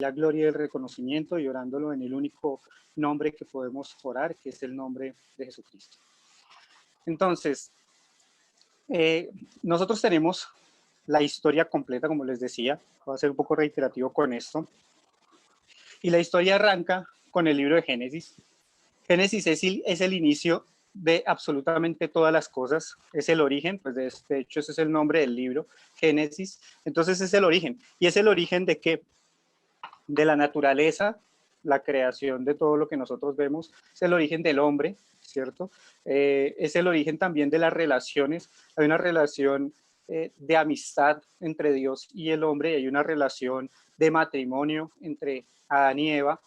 la gloria y el reconocimiento y orándolo en el único nombre que podemos orar, que es el nombre de Jesucristo. Entonces, nosotros tenemos la historia completa, como les decía, voy a ser un poco reiterativo con esto, y la historia arranca con el libro de Génesis. Génesis es el inicio de absolutamente todas las cosas, es el origen, pues de hecho ese es el nombre del libro, Génesis, entonces es el origen, y es el origen de qué, de la naturaleza, la creación de todo lo que nosotros vemos, es el origen del hombre, ¿cierto? Es el origen también de las relaciones, hay una relación de amistad entre Dios y el hombre, y hay una relación de matrimonio entre Adán y Eva,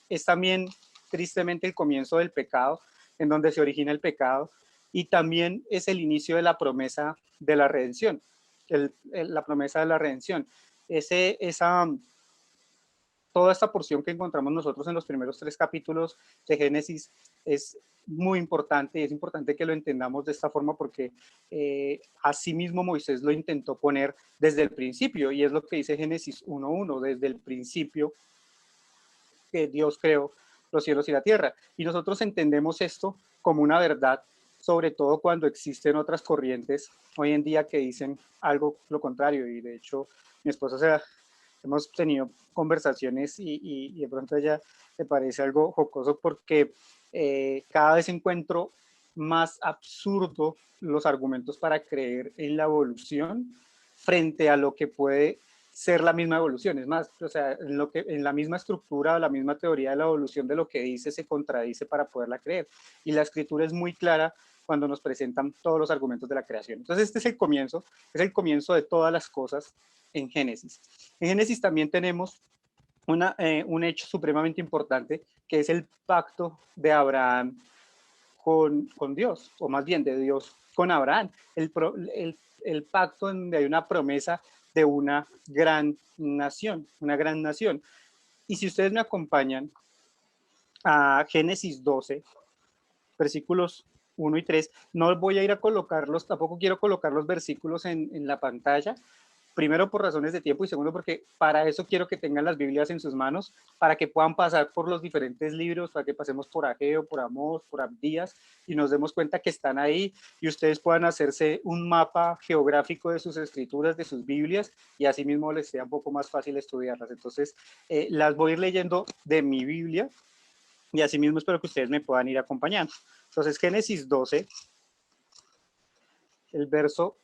es también tristemente el comienzo del pecado, en donde se origina el pecado, y también es el inicio de la promesa de la redención, la promesa de la redención. Toda esta porción que encontramos nosotros en los primeros 3 capítulos de Génesis es muy importante, y es importante que lo entendamos de esta forma porque así mismo Moisés lo intentó poner desde el principio, y es lo que dice Génesis 1:1, desde el principio que Dios creó los cielos y la tierra. Y nosotros entendemos esto como una verdad, sobre todo cuando existen otras corrientes hoy en día que dicen algo lo contrario. Y de hecho, mi esposa hemos tenido conversaciones y de pronto a ella le parece algo jocoso porque cada vez encuentro más absurdo los argumentos para creer en la evolución frente a lo que puede ser la misma evolución. Es más, o sea, en la misma estructura o la misma teoría de la evolución de lo que dice se contradice para poderla creer. Y la escritura es muy clara cuando nos presentan todos los argumentos de la creación. Entonces este es el comienzo de todas las cosas en Génesis. En Génesis también tenemos un hecho supremamente importante, que es el pacto de Abraham con Dios, o más bien de Dios con Abraham. El pacto en donde hay una promesa de una gran nación, una gran nación. Y si ustedes me acompañan a Génesis 12, versículos 1 y 3, no voy a ir a colocarlos, tampoco quiero colocar los versículos en la pantalla, primero por razones de tiempo y segundo porque para eso quiero que tengan las Biblias en sus manos, para que puedan pasar por los diferentes libros, para que pasemos por Ageo, por Amós, por Abdías y nos demos cuenta que están ahí y ustedes puedan hacerse un mapa geográfico de sus escrituras, de sus Biblias y así mismo les sea un poco más fácil estudiarlas. Entonces las voy a ir leyendo de mi Biblia y así mismo espero que ustedes me puedan ir acompañando. Entonces Génesis 12, el verso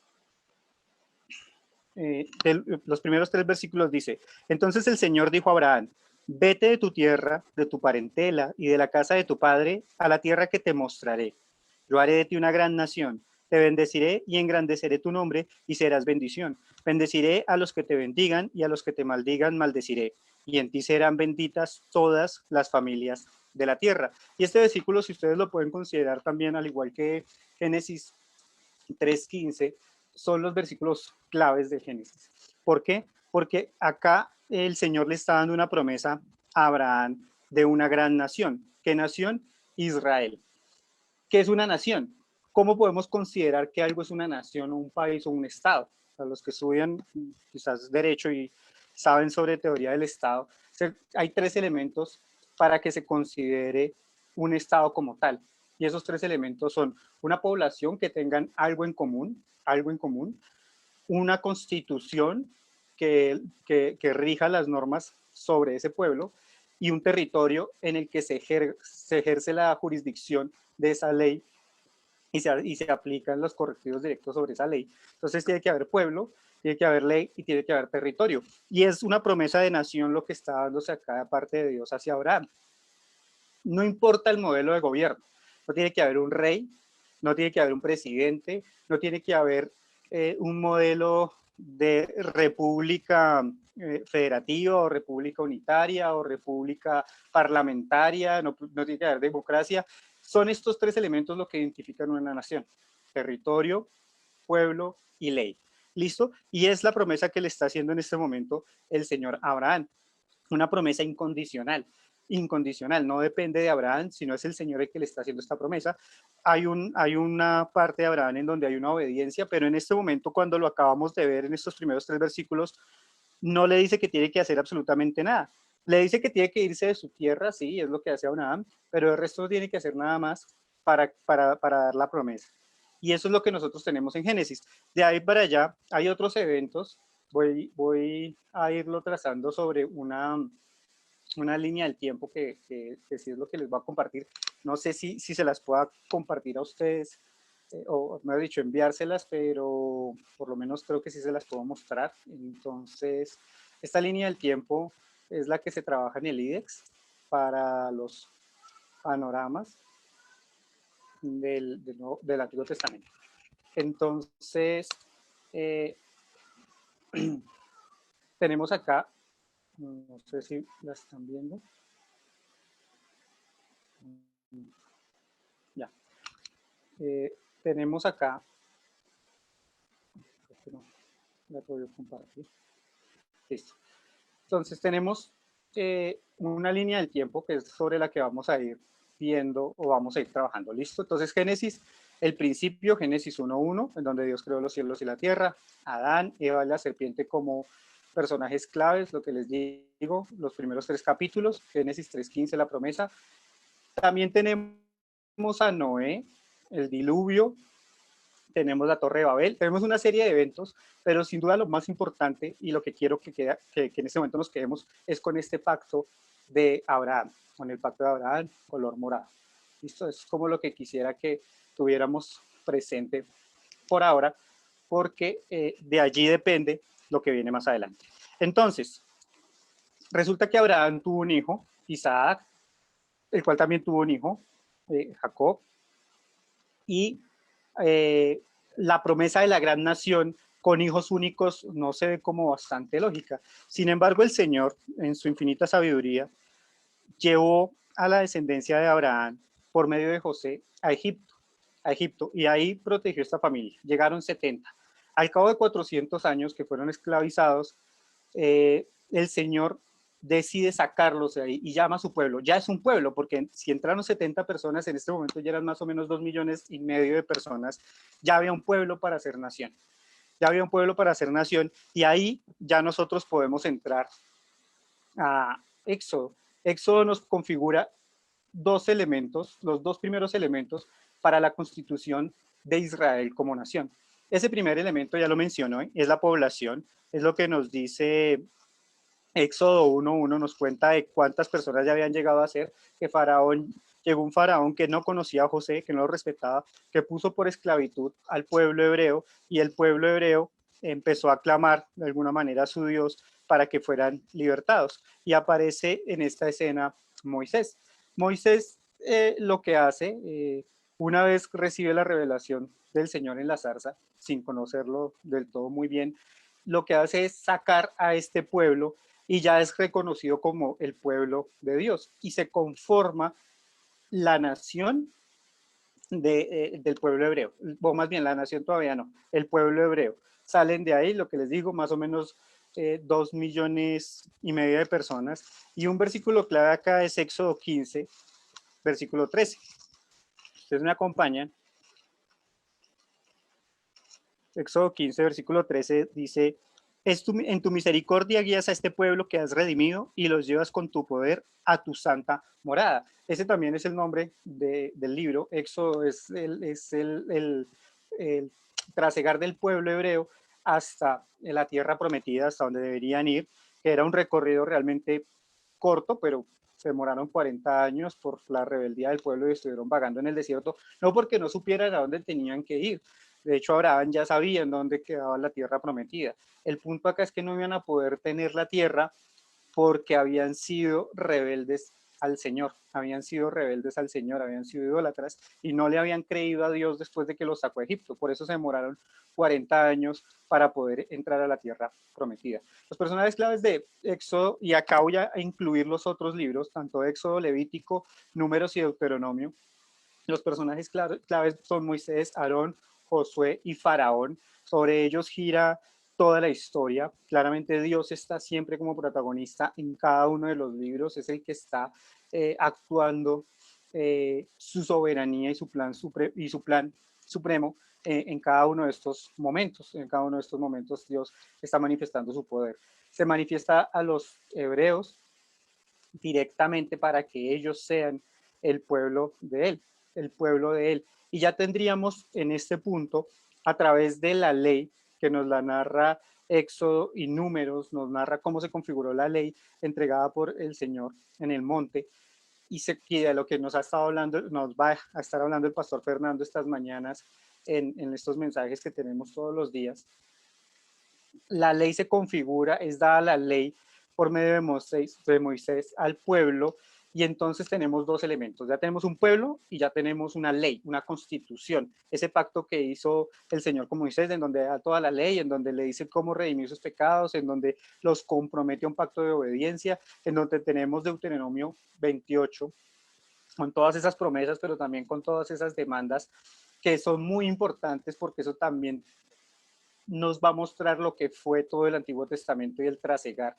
los primeros 3 versículos dice: entonces el Señor dijo a Abraham, vete de tu tierra, de tu parentela y de la casa de tu padre a la tierra que te mostraré. Yo haré de ti una gran nación, te bendeciré y engrandeceré tu nombre y serás bendición. Bendeciré a los que te bendigan y a los que te maldigan maldeciré. Y en ti serán benditas todas las familias de la tierra. Y este versículo, si ustedes lo pueden considerar también, al igual que Génesis 3:15, son los versículos claves de Génesis. ¿Por qué? Porque acá el Señor le está dando una promesa a Abraham de una gran nación. ¿Qué nación? Israel. ¿Qué es una nación? ¿Cómo podemos considerar que algo es una nación o un país o un estado? A los que estudian quizás derecho y saben sobre teoría del estado, hay 3 elementos para que se considere un estado como tal. Y esos 3 elementos son una población que tengan algo en común, una constitución que rija las normas sobre ese pueblo y un territorio en el que se ejerce la jurisdicción de esa ley y se aplican los correctivos directos sobre esa ley. Entonces tiene que haber pueblo, tiene que haber ley y tiene que haber territorio. Y es una promesa de nación lo que está dándose a cada parte de Dios hacia Abraham. No importa el modelo de gobierno, no tiene que haber un rey, no tiene que haber un presidente, no tiene que haber un modelo de república federativa o república unitaria o república parlamentaria, no tiene que haber democracia. Son estos 3 elementos lo que identifican una nación: territorio, pueblo y ley. ¿Listo? Y es la promesa que le está haciendo en este momento el Señor Abraham. Una promesa incondicional. Incondicional, no depende de Abraham, sino es el Señor el que le está haciendo esta promesa. Hay una parte de Abraham en donde hay una obediencia, pero en este momento, cuando lo acabamos de ver en estos primeros 3 versículos, no le dice que tiene que hacer absolutamente nada. Le dice que tiene que irse de su tierra, sí, es lo que hace Abraham, pero el resto no tiene que hacer nada más para dar la promesa. Y eso es lo que nosotros tenemos en Génesis. De ahí para allá hay otros eventos. Voy a irlo trazando sobre una línea del tiempo que sí es lo que les voy a compartir. No sé si se las pueda compartir a ustedes, o me he dicho enviárselas, pero por lo menos creo que sí se las puedo mostrar. Entonces, esta línea del tiempo es la que se trabaja en el IDEX para los panoramas del Antiguo Testamento. Entonces, eh, tenemos acá, no sé si la están viendo. Ya. Tenemos acá, no, la puedo compartir. Listo. Entonces tenemos una línea del tiempo que es sobre la que vamos a ir viendo o vamos a ir trabajando. ¿Listo? Entonces Génesis, el principio, Génesis 1.1, en donde Dios creó los cielos y la tierra, Adán, Eva y la serpiente como personajes claves, lo que les digo, los primeros 3 capítulos, Génesis 3.15, la promesa. También tenemos a Noé, el diluvio, tenemos la Torre de Babel, tenemos una serie de eventos, pero sin duda lo más importante y lo que quiero que en este momento nos quedemos es con este pacto de Abraham, con el pacto de Abraham, color morado. ¿Listo? Es como lo que quisiera que tuviéramos presente por ahora, porque de allí depende lo que viene más adelante. Entonces, resulta que Abraham tuvo un hijo, Isaac, el cual también tuvo un hijo, Jacob, y la promesa de la gran nación con hijos únicos no se ve como bastante lógica. Sin embargo, el Señor, en su infinita sabiduría, llevó a la descendencia de Abraham por medio de José a Egipto, y ahí protegió esta familia. Llegaron 70. Al cabo de 400 años que fueron esclavizados, el Señor decide sacarlos de ahí y llama a su pueblo. Ya es un pueblo, porque si entraron 70 personas, en este momento ya eran más o menos 2,5 millones de personas, ya había un pueblo para hacer nación. Ya había un pueblo para hacer nación, y ahí ya nosotros podemos entrar a Éxodo. Éxodo nos configura 2 elementos, los 2 primeros elementos para la constitución de Israel como nación. Ese primer elemento, ya lo mencionó, es la población, es lo que nos dice Éxodo 1.1, nos cuenta de cuántas personas ya habían llegado a ser, que llegó un faraón que no conocía a José, que no lo respetaba, que puso por esclavitud al pueblo hebreo, y el pueblo hebreo empezó a clamar de alguna manera a su Dios para que fueran libertados. Y aparece en esta escena Moisés. Moisés lo que hace, una vez recibe la revelación del Señor en la zarza, sin conocerlo del todo muy bien, lo que hace es sacar a este pueblo, y ya es reconocido como el pueblo de Dios, y se conforma la nación del pueblo hebreo, o más bien la nación todavía no, el pueblo hebreo. Salen de ahí, lo que les digo, más o menos 2,5 millones de personas, y un versículo clave acá es Éxodo 15, versículo 13. Ustedes me acompañan. Éxodo 15, versículo 13 dice: en tu misericordia guías a este pueblo que has redimido y los llevas con tu poder a tu santa morada. Ese también es el nombre del libro. Éxodo es el trasegar del pueblo hebreo hasta la tierra prometida, hasta donde deberían ir, que era un recorrido realmente corto, pero se demoraron 40 años por la rebeldía del pueblo y estuvieron vagando en el desierto, no porque no supieran a dónde tenían que ir. De hecho, Abraham ya sabía en dónde quedaba la tierra prometida. El punto acá es que no iban a poder tener la tierra porque habían sido rebeldes al Señor, habían sido rebeldes al Señor, habían sido idólatras y no le habían creído a Dios después de que los sacó a Egipto. Por eso se demoraron 40 años para poder entrar a la tierra prometida. Los personajes claves de Éxodo, y acá voy a incluir los otros libros, tanto Éxodo, Levítico, Números y Deuteronomio. Los personajes claves son Moisés, Aarón, Josué y Faraón. Sobre ellos gira toda la historia. Claramente Dios está siempre como protagonista en cada uno de los libros, es el que está actuando su soberanía y su plan supremo en cada uno de estos momentos. En cada uno de estos momentos Dios está manifestando su poder. se manifiesta a los hebreos directamente para que ellos sean el pueblo de él, el pueblo de él. Y ya tendríamos en este punto, a través de la ley que nos la narra Éxodo y Números, nos narra cómo se configuró la ley entregada por el Señor en el monte, y de lo que nos ha estado hablando, nos va a estar hablando el pastor Fernando estas mañanas en estos mensajes que tenemos todos los días. La ley se configura, es dada la ley por medio de Moisés al pueblo, y entonces tenemos dos elementos. Ya tenemos un pueblo y ya tenemos una ley, una constitución. Ese pacto que hizo el Señor con Moisés, en donde da toda la ley, en donde le dice cómo redimir sus pecados, en donde los compromete a un pacto de obediencia, en donde tenemos Deuteronomio 28, con todas esas promesas, pero también con todas esas demandas que son muy importantes, porque eso también nos va a mostrar lo que fue todo el Antiguo Testamento y el trasegar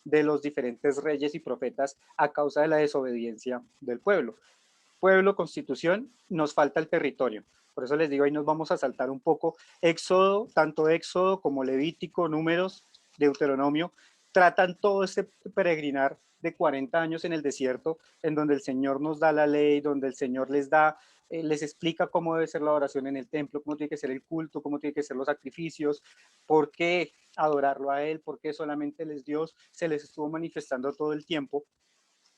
de los diferentes reyes y profetas a causa de la desobediencia del pueblo. Pueblo, constitución, nos falta el territorio. Por eso les digo, ahí nos vamos a saltar un poco. Éxodo, tanto Éxodo como Levítico, Números, Deuteronomio, tratan todo este peregrinar de 40 años en el desierto, en donde el Señor nos da la ley, donde el Señor les explica cómo debe ser la oración en el templo, cómo tiene que ser el culto, cómo tiene que ser los sacrificios, por qué adorarlo a Él, por qué solamente Él es Dios, se les estuvo manifestando todo el tiempo.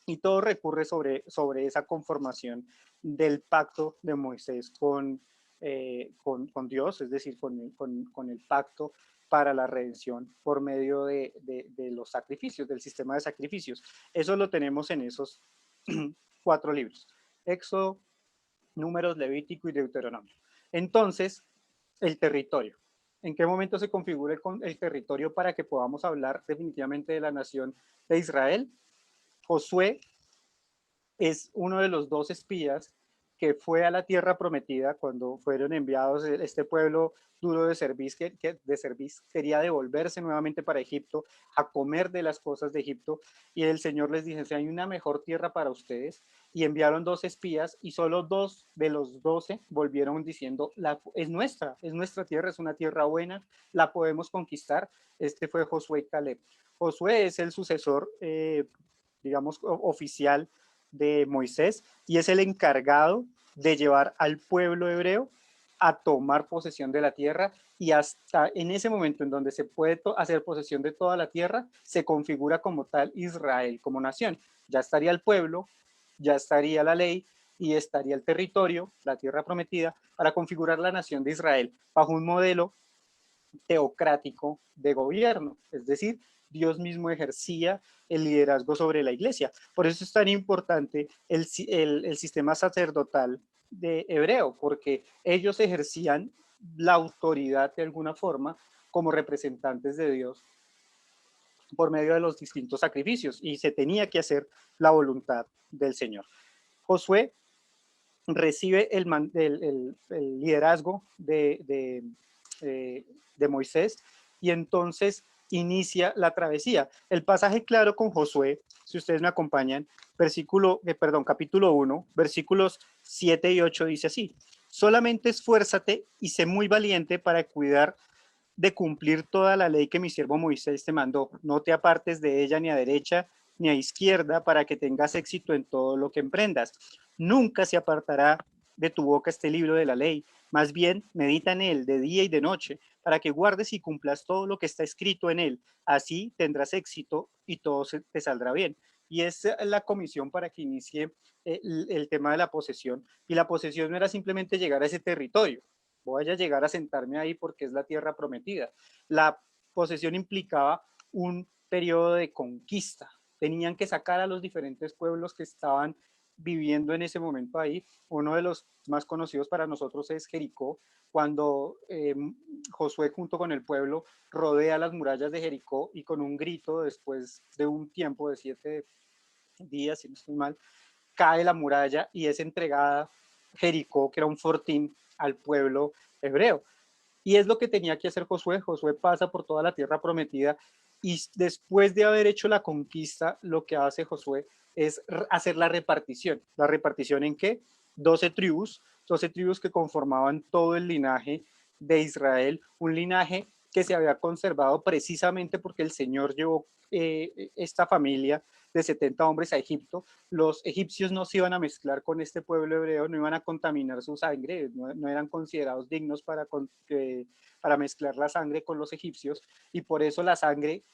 Y todo recurre sobre esa conformación del pacto de Moisés con Dios, es decir, con el pacto para la redención por medio de los sacrificios, del sistema de sacrificios. Eso lo tenemos en esos 4 libros: Éxodo, Números, Levítico y Deuteronomio. Entonces, el territorio. ¿En qué momento se configura el territorio para que podamos hablar definitivamente de la nación de Israel? Josué es uno de los 2 espías que fue a la tierra prometida cuando fueron enviados. Este pueblo duro de cerviz quería devolverse nuevamente para Egipto, a comer de las cosas de Egipto, y el Señor les dice: si hay una mejor tierra para ustedes, y enviaron 2 espías, y solo 2 de los 12 volvieron diciendo: es nuestra tierra, es una tierra buena, la podemos conquistar. Este fue Josué y Caleb. Josué es el sucesor, digamos, oficial de Moisés, y es el encargado de llevar al pueblo hebreo a tomar posesión de la tierra, y hasta en ese momento en donde se puede hacer posesión de toda la tierra, se configura como tal Israel como nación. Ya estaría el pueblo, ya estaría la ley y estaría el territorio, la tierra prometida, para configurar la nación de Israel bajo un modelo teocrático de gobierno, es decir, Dios mismo ejercía el liderazgo sobre la iglesia. Por eso es tan importante el sistema sacerdotal de hebreo, porque ellos ejercían la autoridad de alguna forma como representantes de Dios por medio de los distintos sacrificios, y se tenía que hacer la voluntad del Señor. Josué recibe el liderazgo de Moisés, y entonces inicia la travesía. El pasaje claro con Josué, si ustedes me acompañan, capítulo 1, versículos 7 y 8 dice así: solamente esfuérzate y sé muy valiente para cuidar de cumplir toda la ley que mi siervo Moisés te mandó. No te apartes de ella ni a derecha ni a izquierda, para que tengas éxito en todo lo que emprendas. Nunca se apartará de tu boca este libro de la ley. Más bien, medita en él de día y de noche, para que guardes y cumplas todo lo que está escrito en él. Así tendrás éxito y todo te saldrá bien. Y es la comisión para que inicie el tema de la posesión. Y la posesión no era simplemente llegar a ese territorio. Voy a llegar a sentarme ahí porque es la tierra prometida. La posesión implicaba un periodo de conquista. Tenían que sacar a los diferentes pueblos que estaban viviendo en ese momento ahí. Uno de los más conocidos para nosotros es Jericó, cuando Josué junto con el pueblo rodea las murallas de Jericó, y con un grito, después de un tiempo de 7 días, si no estoy mal, cae la muralla y es entregada Jericó, que era un fortín, al pueblo hebreo. Y es lo que tenía que hacer Josué. Josué pasa por toda la tierra prometida, y después de haber hecho la conquista, lo que hace Josué es hacer la repartición. ¿La repartición en qué? 12 tribus que conformaban todo el linaje de Israel, un linaje que se había conservado precisamente porque el Señor llevó esta familia de 70 hombres a Egipto. Los egipcios no se iban a mezclar con este pueblo hebreo, no iban a contaminar su sangre, no eran considerados dignos para mezclar la sangre con los egipcios, y por eso la sangre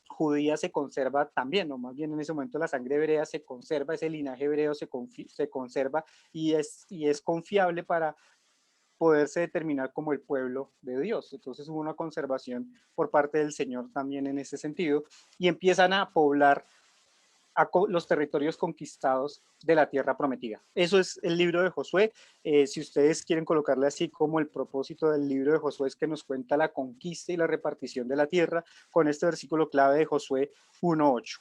judía se conserva también, o más bien en ese momento la sangre hebrea se conserva, ese linaje hebreo se conserva y es confiable para poderse determinar como el pueblo de Dios. Entonces hubo una conservación por parte del Señor también en ese sentido, y empiezan a poblar los territorios conquistados de la tierra prometida. Eso es el libro de Josué. Si ustedes quieren colocarle así como el propósito del libro de Josué es que nos cuenta la conquista y la repartición de la tierra con este versículo clave de Josué 1:8.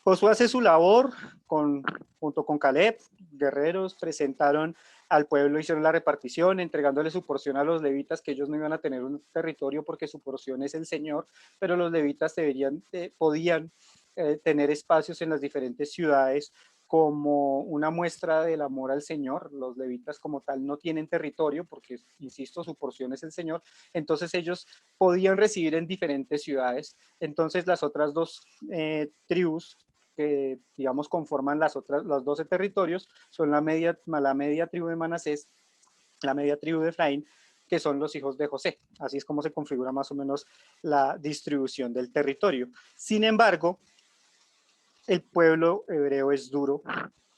Josué hace su labor junto con Caleb, guerreros, presentaron al pueblo, hicieron la repartición, entregándole su porción a los levitas, que ellos no iban a tener un territorio porque su porción es el Señor, pero los levitas podían tener espacios en las diferentes ciudades como una muestra del amor al Señor. Los levitas como tal no tienen territorio porque, insisto, su porción es el Señor, entonces ellos podían recibir en diferentes ciudades. Entonces las otras dos tribus que, digamos, conforman los 12 territorios son la media tribu de Manasés, la media tribu de Efraín, que son los hijos de José. Así es como se configura más o menos la distribución del territorio. Sin embargo, el pueblo hebreo es duro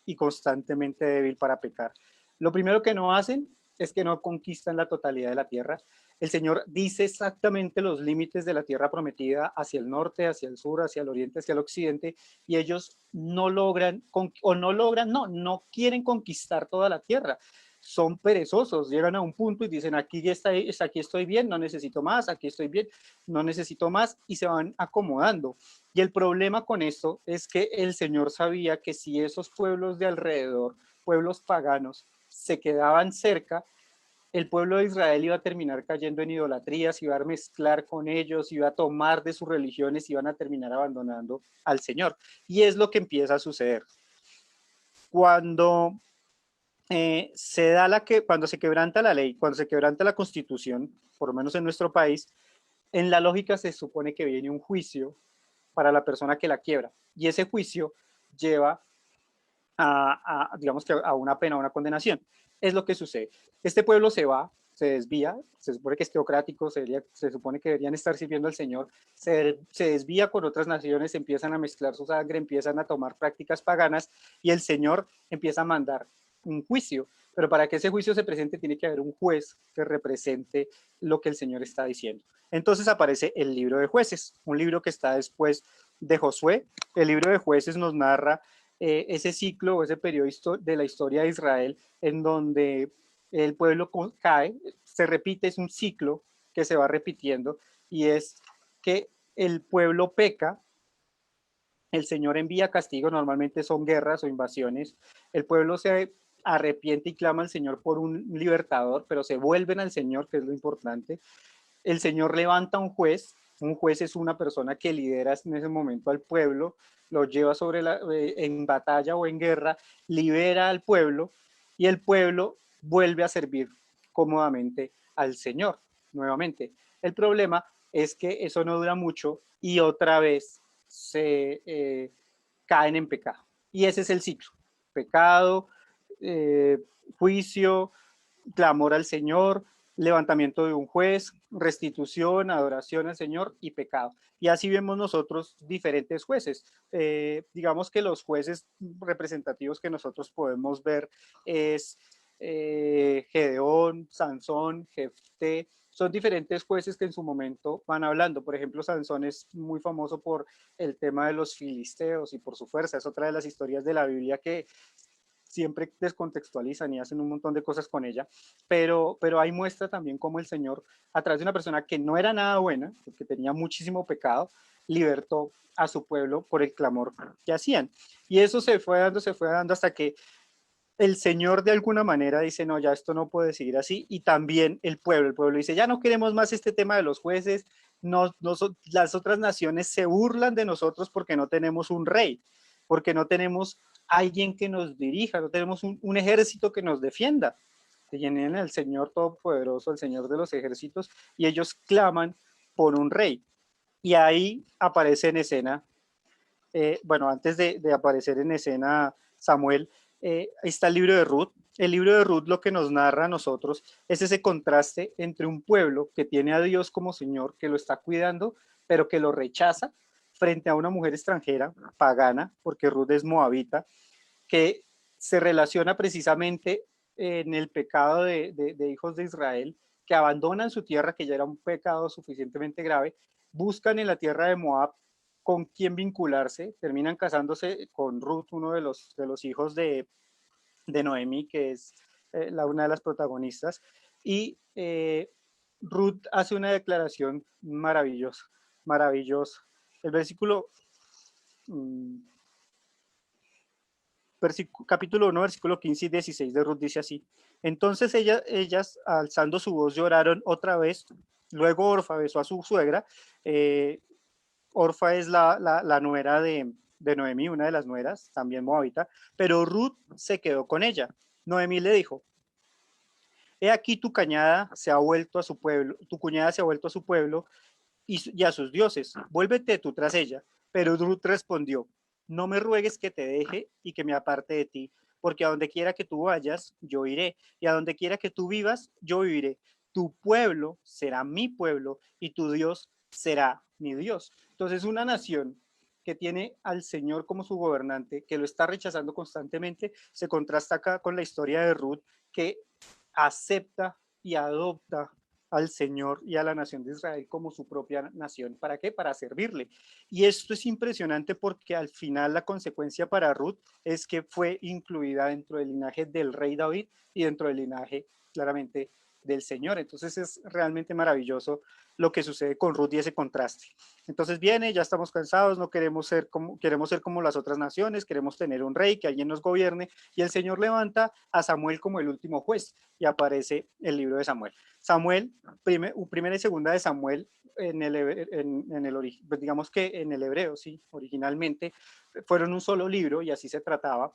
y constantemente débil para pecar. Lo primero que no hacen es que no conquistan la totalidad de la tierra. El Señor dice exactamente los límites de la tierra prometida hacia el norte, hacia el sur, hacia el oriente, hacia el occidente, y ellos no logran, no quieren conquistar toda la tierra. Son perezosos, llegan a un punto y dicen, aquí estoy bien, no necesito más, aquí estoy bien, no necesito más, y se van acomodando. Y el problema con esto es que el Señor sabía que si esos pueblos de alrededor, pueblos paganos, se quedaban cerca, el pueblo de Israel iba a terminar cayendo en idolatrías, iba a mezclar con ellos, iba a tomar de sus religiones, iban a terminar abandonando al Señor. Y es lo que empieza a suceder. Cuando cuando se quebranta la ley, cuando se quebranta la constitución, por lo menos en nuestro país, en la lógica se supone que viene un juicio para la persona que la quiebra, y ese juicio lleva digamos que a una pena, a una condenación. Es lo que sucede. Este pueblo se desvía, se supone que es teocrático, se supone que deberían estar sirviendo al Señor, se desvía con otras naciones, empiezan a mezclar su sangre, empiezan a tomar prácticas paganas, y el Señor empieza a mandar un juicio. Pero para que ese juicio se presente tiene que haber un juez que represente lo que el Señor está diciendo. Entonces aparece el libro de Jueces, un libro que está después de Josué. El libro de Jueces nos narra ese ciclo o ese periodo de la historia de Israel en donde el pueblo cae, se repite, es un ciclo que se va repitiendo, y es que el pueblo peca, el Señor envía castigo, normalmente son guerras o invasiones, el pueblo se arrepiente y clama al Señor por un libertador, pero se vuelven al Señor, que es lo importante. El Señor levanta un juez es una persona que lidera en ese momento al pueblo, lo lleva en batalla o en guerra, libera al pueblo, y el pueblo vuelve a servir cómodamente al Señor nuevamente. El problema es que eso no dura mucho y otra vez caen en pecado. Y ese es el ciclo: pecado, juicio, clamor al Señor, levantamiento de un juez, restitución, adoración al Señor y pecado. Y así vemos nosotros diferentes jueces. Digamos que los jueces representativos que nosotros podemos ver es Gedeón, Sansón, Jefté. Son diferentes jueces que en su momento van hablando. Por ejemplo, Sansón es muy famoso por el tema de los filisteos y por su fuerza. Es otra de las historias de la Biblia que siempre descontextualizan y hacen un montón de cosas con ella, pero ahí muestra también cómo el Señor, a través de una persona que no era nada buena, que tenía muchísimo pecado, libertó a su pueblo por el clamor que hacían. Y eso se fue dando hasta que el Señor de alguna manera dice, no, ya esto no puede seguir así, y también el pueblo dice, ya no queremos más este tema de los jueces, las otras naciones se burlan de nosotros porque no tenemos un rey, porque no tenemos alguien que nos dirija, no tenemos un ejército que nos defienda. tienen al Señor Todopoderoso, al Señor de los ejércitos, y ellos claman por un rey. Y ahí aparece en escena, bueno, antes de aparecer en escena Samuel, está el libro de Ruth. El libro de Ruth lo que nos narra a nosotros es ese contraste entre un pueblo que tiene a Dios como Señor, que lo está cuidando, pero que lo rechaza frente a una mujer extranjera, pagana, porque Ruth es moabita, que se relaciona precisamente en el pecado de hijos de Israel, que abandonan su tierra, que ya era un pecado suficientemente grave, buscan en la tierra de Moab con quién vincularse, terminan casándose con Ruth, uno de los hijos de Noemí, que es una de las protagonistas, y Ruth hace una declaración maravillosa, maravillosa. El versículo capítulo 1, versículo 15 y 16 de Ruth dice así: entonces ellas, alzando su voz, lloraron otra vez. Luego Orfa besó a su suegra. Orfa es la nuera de Noemí, una de las nueras, también moabita, pero Ruth se quedó con ella. Noemí le dijo: he aquí tu cañada se ha vuelto a su pueblo, tu cuñada se ha vuelto a su pueblo y a sus dioses, vuélvete tú tras ella. Pero Ruth respondió: no me ruegues que te deje y que me aparte de ti, porque a donde quiera que tú vayas, yo iré, y a donde quiera que tú vivas, yo viviré. Tu pueblo será mi pueblo y tu Dios será mi Dios. Entonces, una nación que tiene al Señor como su gobernante, que lo está rechazando constantemente, se contrasta acá con la historia de Ruth, que acepta y adopta al Señor y a la nación de Israel como su propia nación. ¿Para qué? Para servirle. Y esto es impresionante porque al final la consecuencia para Ruth es que fue incluida dentro del linaje del rey David y dentro del linaje claramente del Señor. Entonces es realmente maravilloso lo que sucede con Ruth y ese contraste. Entonces viene, ya estamos cansados, no queremos ser como las otras naciones, queremos tener un rey, que alguien nos gobierne, y el Señor levanta a Samuel como el último juez y aparece el libro de Samuel. Samuel, primera y segunda de Samuel, pues digamos que en el hebreo, sí, originalmente fueron un solo libro y así se trataba,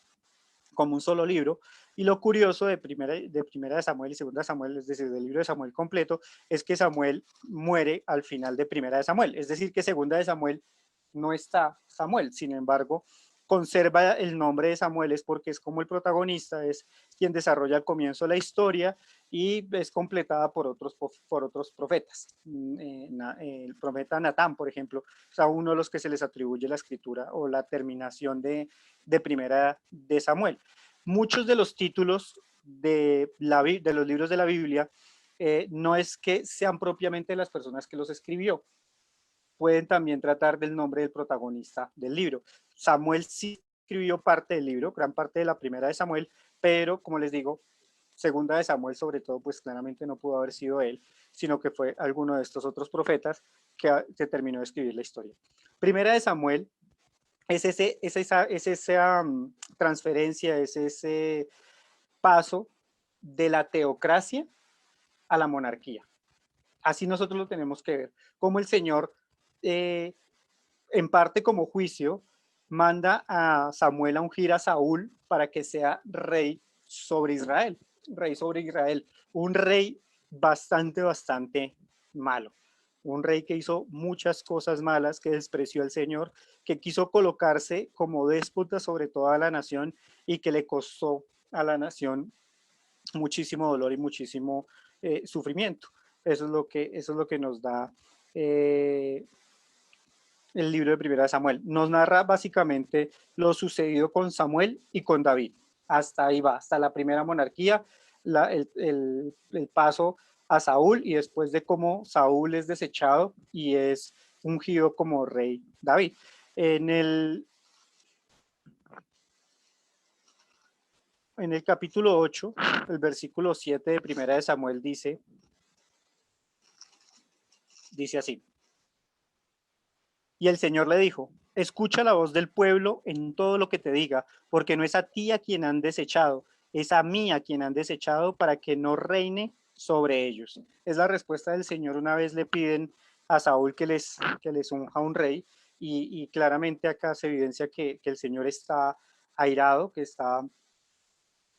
como un solo libro. Y lo curioso de primera de Samuel y segunda de Samuel, es decir, del libro de Samuel completo, es que Samuel muere al final de primera de Samuel. Es decir, que segunda de Samuel no está Samuel. Sin embargo, conserva el nombre de Samuel, es porque es como el protagonista, es quien desarrolla al comienzo la historia y es completada por otros profetas. El profeta Natán, por ejemplo, es a uno de los que se les atribuye la escritura o la terminación de primera de Samuel. Muchos de los títulos de los libros de la Biblia no es que sean propiamente las personas que los escribió, pueden también tratar del nombre del protagonista del libro. Samuel sí escribió parte del libro, gran parte de la primera de Samuel, pero como les digo, segunda de Samuel sobre todo, pues claramente no pudo haber sido él, sino que fue alguno de estos otros profetas que terminó de escribir la historia. Primera de Samuel es esa transferencia, es ese paso de la teocracia a la monarquía. Así nosotros lo tenemos que ver, como el Señor, eh, en parte como juicio, manda a Samuel a ungir a Saúl para que sea rey sobre Israel, un rey bastante, bastante malo, un rey que hizo muchas cosas malas, que despreció al Señor, que quiso colocarse como déspota sobre toda la nación y que le costó a la nación muchísimo dolor y muchísimo sufrimiento. Eso es lo que nos da el libro de Primera de Samuel. Nos narra básicamente lo sucedido con Samuel y con David. Hasta ahí va, hasta la primera monarquía, el paso a Saúl y después de cómo Saúl es desechado y es ungido como rey David. En el capítulo 8, el versículo 7 de Primera de Samuel dice así: y el Señor le dijo: escucha la voz del pueblo en todo lo que te diga, porque no es a ti a quien han desechado, es a mí a quien han desechado para que no reine sobre ellos. Es la respuesta del Señor una vez le piden a Saúl que les unja un rey, y claramente acá se evidencia que el Señor está airado, que está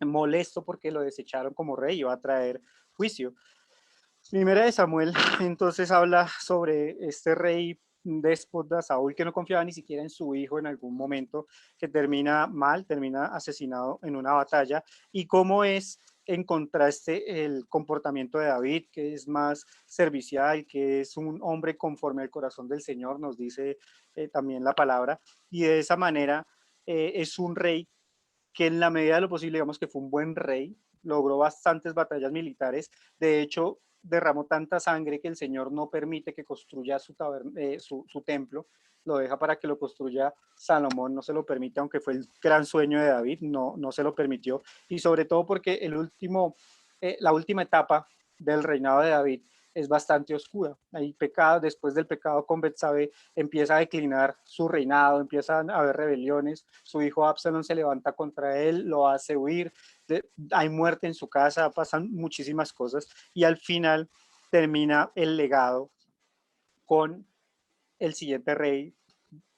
molesto porque lo desecharon como rey, iba a traer juicio. Primera de Samuel entonces habla sobre este rey déspota, Saúl, que no confiaba ni siquiera en su hijo en algún momento, que termina mal, termina asesinado en una batalla, y cómo es en contraste el comportamiento de David, que es más servicial, que es un hombre conforme al corazón del Señor, nos dice también la palabra, y de esa manera es un rey que en la medida de lo posible, digamos que fue un buen rey, logró bastantes batallas militares, de hecho derramó tanta sangre que el Señor no permite que construya su templo, lo deja para que lo construya Salomón, no se lo permite, aunque fue el gran sueño de David, no se lo permitió, y sobre todo porque la última etapa del reinado de David es bastante oscura. Hay pecado, después del pecado con Betsabe empieza a declinar su reinado, empiezan a haber rebeliones, su hijo Absalón se levanta contra él, lo hace huir, hay muerte en su casa, pasan muchísimas cosas y al final termina el legado con el siguiente rey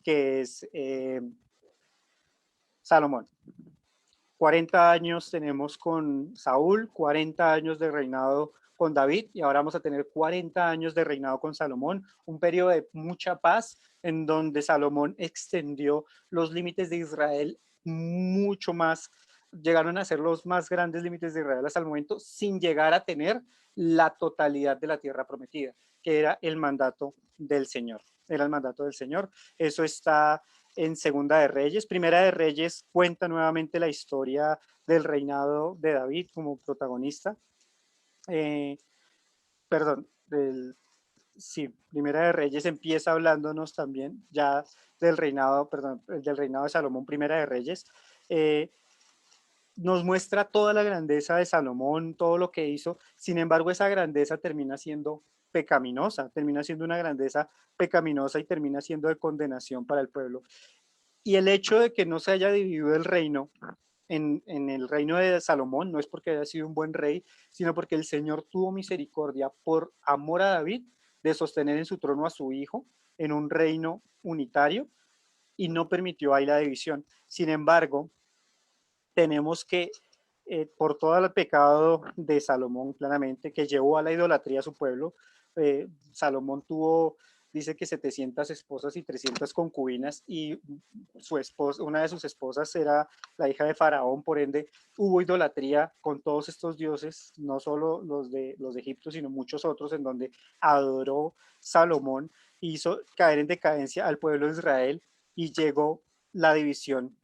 que es Salomón. 40 años tenemos con Saúl, 40 años de reinado con David y ahora vamos a tener 40 años de reinado con Salomón, un periodo de mucha paz en donde Salomón extendió los límites de Israel mucho más, llegaron a ser los más grandes límites de Israel hasta el momento sin llegar a tener la totalidad de la tierra prometida, que era el mandato del Señor, era el mandato del Señor. Eso está en Segunda de Reyes. Primera de Reyes cuenta nuevamente la historia del reinado de David como protagonista. Eh, perdón, sí, Primera de Reyes empieza hablándonos también ya del reinado, perdón, del reinado de Salomón, Primera de Reyes. Eh, nos muestra toda la grandeza de Salomón, todo lo que hizo, sin embargo esa grandeza termina siendo pecaminosa, termina siendo una grandeza pecaminosa y termina siendo de condenación para el pueblo. Y el hecho de que no se haya dividido el reino en el reino de Salomón no es porque haya sido un buen rey, sino porque el Señor tuvo misericordia por amor a David de sostener en su trono a su hijo en un reino unitario y no permitió ahí la división. Sin embargo, tenemos que, por todo el pecado de Salomón, claramente, que llevó a la idolatría a su pueblo, Salomón tuvo, dice que 700 esposas y 300 concubinas, y una de sus esposas era la hija de Faraón, por ende hubo idolatría con todos estos dioses, no solo los de Egipto, sino muchos otros, en donde adoró Salomón, hizo caer en decadencia al pueblo de Israel y llegó la división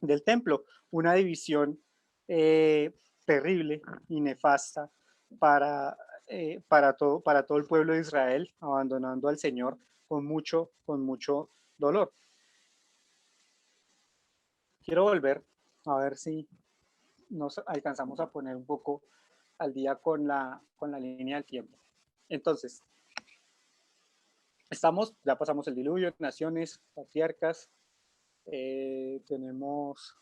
del templo, una división terrible y nefasta para, para todo el pueblo de Israel, abandonando al Señor con mucho dolor. Quiero volver a ver si nos alcanzamos a poner un poco al día con la línea del tiempo. Entonces, ya pasamos el diluvio, naciones, patriarcas, tenemos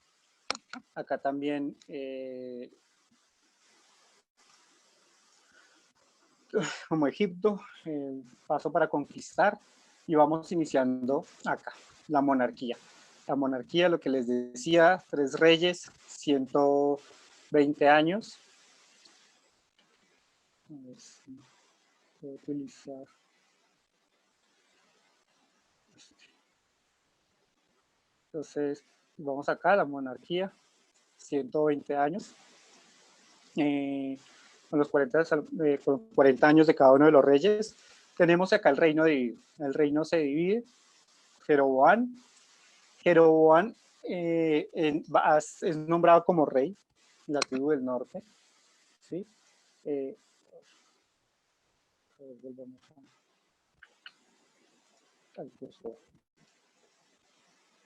acá también como Egipto, paso para conquistar y vamos iniciando acá, la monarquía. La monarquía, lo que les decía, 3 reyes, 120 años. A ver si puedo utilizar este. Entonces, vamos acá, la monarquía, 120 años. Con los 40 años de cada uno de los reyes. Tenemos acá el reino dividido. El reino se divide. Jeroboam es nombrado como rey, la tribu del norte. ¿Sí?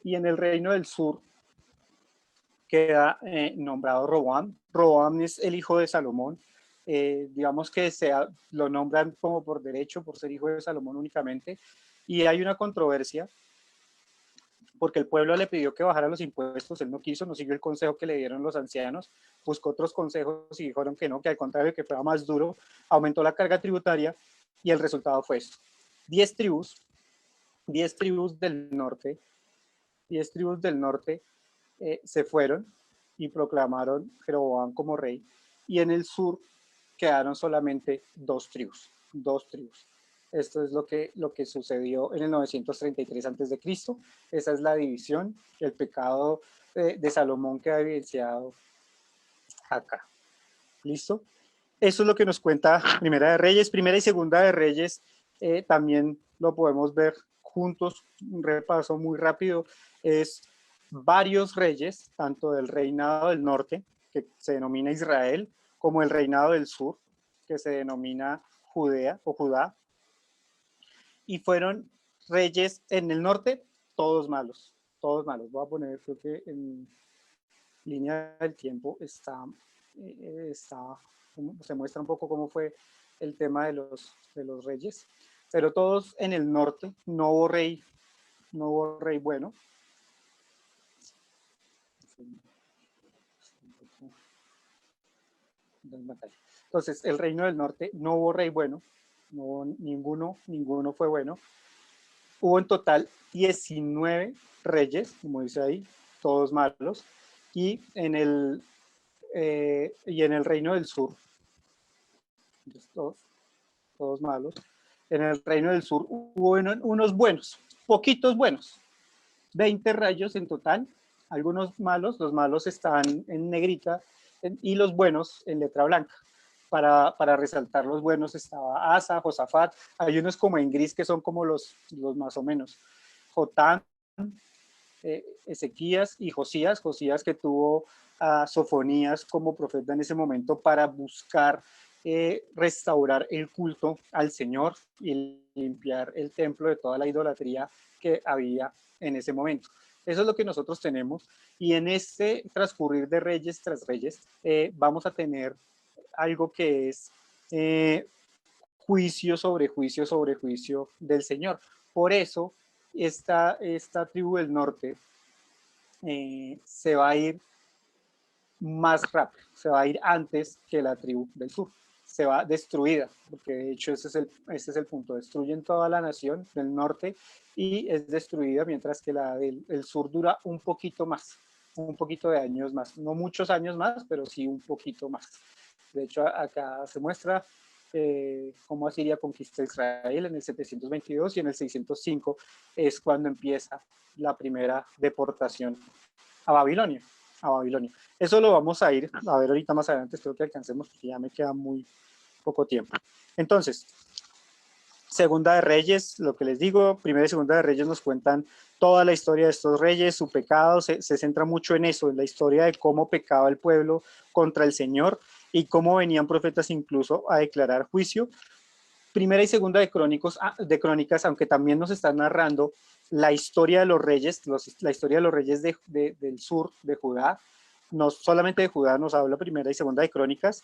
Y en el reino del sur queda nombrado Roboam. Roboam es el hijo de Salomón. Digamos que lo nombran como por derecho, por ser hijo de Salomón únicamente. Y hay una controversia porque el pueblo le pidió que bajara los impuestos, él no quiso, no siguió el consejo que le dieron los ancianos, buscó otros consejos y dijeron que no, que al contrario, que fuera más duro, aumentó la carga tributaria y el resultado fue esto. 10 tribus, 10 tribus del norte se fueron y proclamaron Jeroboam como rey, y en el sur quedaron solamente dos tribus, dos tribus. Esto es lo que sucedió en el 933 a.C. Esa es la división, el pecado de Salomón que ha evidenciado acá. ¿Listo? Eso es lo que nos cuenta Primera de Reyes. Primera y Segunda de Reyes también lo podemos ver juntos, un repaso muy rápido. Es varios reyes, tanto del reinado del norte, que se denomina Israel, como el reinado del sur, que se denomina Judea o Judá. Y fueron reyes en el norte, todos malos, todos malos. Voy a poner, creo que en línea del tiempo se muestra un poco cómo fue el tema de los reyes, pero todos en el norte, no hubo rey bueno. Entonces, el reino del norte no hubo rey bueno, no hubo ninguno fue bueno. Hubo en total 19 reyes, como dice ahí, todos malos, y en el reino del sur, todos malos. En el reino del sur hubo unos buenos, poquitos buenos, 20 rayos en total, algunos malos, los malos están en negrita y los buenos en letra blanca. Para resaltar los buenos estaba Asa, Josafat, hay unos como en gris que son como los más o menos. Jotam, Ezequías y Josías que tuvo a Sofonías como profeta en ese momento para buscar restaurar el culto al Señor y limpiar el templo de toda la idolatría que había en ese momento. Eso es lo que nosotros tenemos, y en este transcurrir de reyes tras reyes vamos a tener algo que es juicio sobre juicio sobre juicio del Señor. Por eso esta tribu del norte se va a ir más rápido, se va a ir antes que la tribu del sur, se va destruida, porque de hecho ese es el punto, destruyen toda la nación del norte y es destruida, mientras que la del sur dura un poquito más, un poquito de años más, no muchos años más, pero sí un poquito más. De hecho, acá se muestra cómo Asiria conquista Israel en el 722 y en el 605 es cuando empieza la primera deportación a Babilonia. Eso lo vamos a ir a ver ahorita más adelante, espero que alcancemos porque ya me queda muy poco tiempo. Entonces, Segunda de Reyes, lo que les digo, Primera y Segunda de Reyes nos cuentan toda la historia de estos reyes, su pecado, se centra mucho en eso, en la historia de cómo pecaba el pueblo contra el Señor y cómo venían profetas incluso a declarar juicio. Primera y Segunda de Crónicas, aunque también nos están narrando la historia de los reyes, la historia de los reyes del sur, de Judá, no solamente de Judá nos habla Primera y Segunda de Crónicas,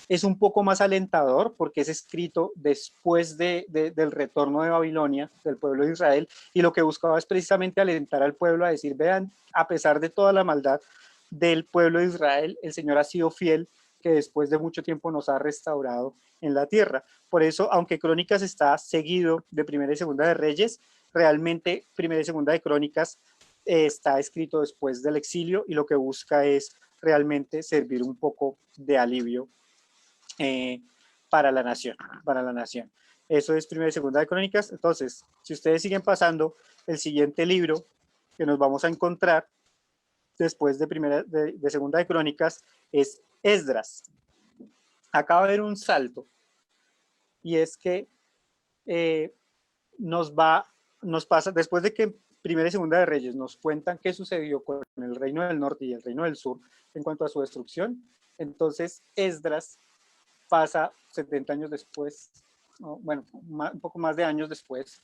es un poco más alentador porque es escrito después del retorno de Babilonia, del pueblo de Israel, y lo que buscaba es precisamente alentar al pueblo a decir, vean, a pesar de toda la maldad del pueblo de Israel, el Señor ha sido fiel, que después de mucho tiempo nos ha restaurado en la tierra. Por eso, aunque Crónicas está seguido de Primera y Segunda de Reyes, realmente Primera y Segunda de Crónicas está escrito después del exilio y lo que busca es realmente servir un poco de alivio para la nación, para la nación. Eso es Primera y Segunda de Crónicas. Entonces, si ustedes siguen pasando, el siguiente libro que nos vamos a encontrar después de Segunda de Crónicas es Esdras. Acá va a haber un salto, y es que nos pasa, después de que Primera y Segunda de Reyes nos cuentan qué sucedió con el reino del norte y el reino del sur en cuanto a su destrucción, entonces Esdras pasa 70 años después, bueno, un poco más de años después,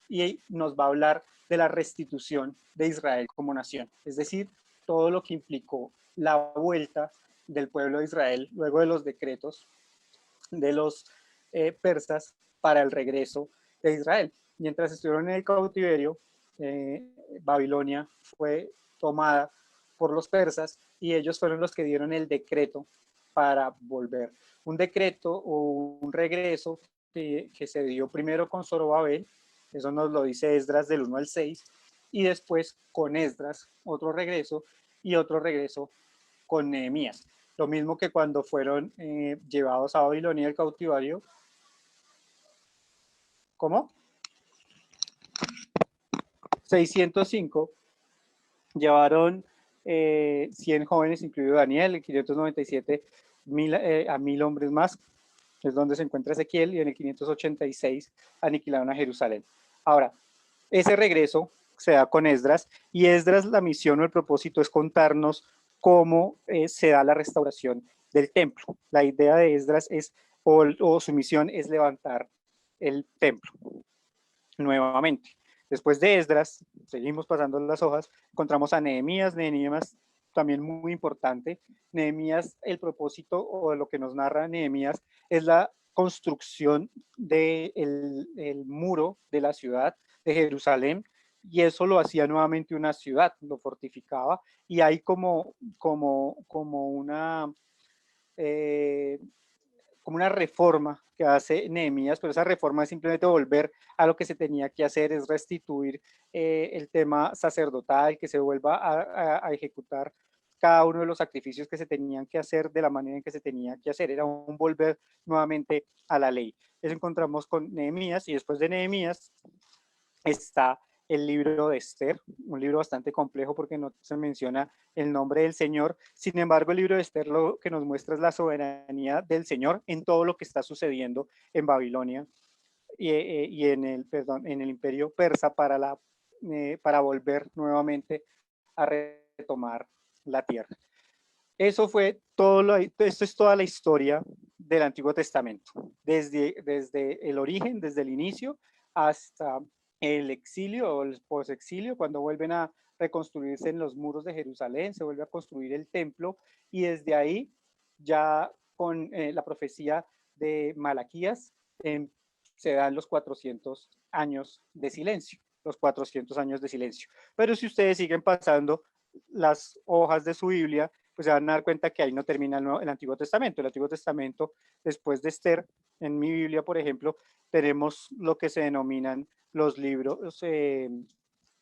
y nos va a hablar de la restitución de Israel como nación, es decir, todo lo que implicó la vuelta del pueblo de Israel luego de los decretos de los persas para el regreso de Israel. Mientras estuvieron en el cautiverio, Babilonia fue tomada por los persas y ellos fueron los que dieron el decreto para volver. Un decreto o un regreso que se dio primero con Zorobabel, eso nos lo dice Esdras del 1 al 6, y después con Esdras, otro regreso, y otro regreso con Nehemías. Lo mismo que cuando fueron llevados a Babilonia el cautivario. ¿Cómo? 605 llevaron 100 jóvenes, incluido Daniel, en 597 a 1000 hombres más, es donde se encuentra Ezequiel, y en el 586 aniquilaron a Jerusalén. Ahora, ese regreso se da con Esdras, y Esdras, la misión o el propósito es contarnos cómo se da la restauración del templo. La idea de Esdras es, o su misión es levantar el templo nuevamente. Después de Esdras, seguimos pasando las hojas, encontramos a Nehemías. Nehemías también muy importante. Nehemías, el propósito o lo que nos narra Nehemías es la construcción del muro de la ciudad de Jerusalén, y eso lo hacía nuevamente una ciudad, lo fortificaba, y hay como eh, una reforma que hace Nehemías, pero esa reforma es simplemente volver a lo que se tenía que hacer, es restituir el tema sacerdotal, que se vuelva a ejecutar cada uno de los sacrificios que se tenían que hacer de la manera en que se tenía que hacer, era un volver nuevamente a la ley. Eso encontramos con Nehemías, y después de Nehemías está el libro de Esther, un libro bastante complejo porque no se menciona el nombre del Señor. Sin embargo, el libro de Esther lo que nos muestra es la soberanía del Señor en todo lo que está sucediendo en Babilonia y en el imperio persa para volver nuevamente a retomar la tierra. Eso fue esto es toda la historia del Antiguo Testamento, desde el origen, desde el inicio, hasta el exilio o el posexilio, cuando vuelven a reconstruirse en los muros de Jerusalén, se vuelve a construir el templo, y desde ahí, ya con la profecía de Malaquías, se dan los 400 años de silencio, los 400 años de silencio. Pero si ustedes siguen pasando las hojas de su Biblia, pues se van a dar cuenta que ahí no termina el Antiguo Testamento. El Antiguo Testamento, después de Esther, en mi Biblia, por ejemplo, tenemos lo que se denominan los libros